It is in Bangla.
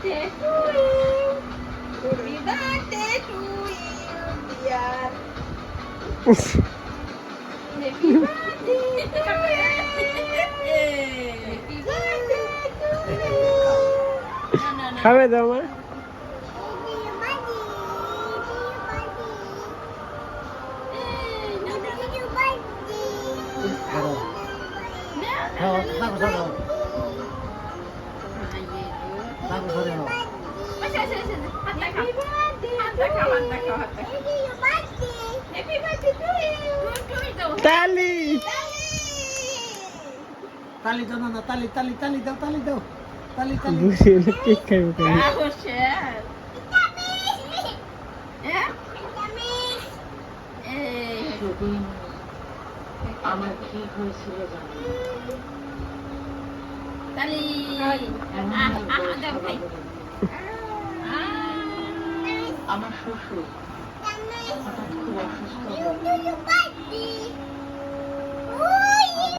birthday to you. Happy birthday to you, dear. Happy birthday to you. Happy birthday to you. No. খাবে দাও মা তালি তালি দাও না তালি তালি তালি দাও তালি দাও তালি তালি বুঝি না কেক খাইবো কেন আমার কি হয়েছিল জানো আমার শ্বশুর হঠাৎ খুব অসুস্থ হয়ে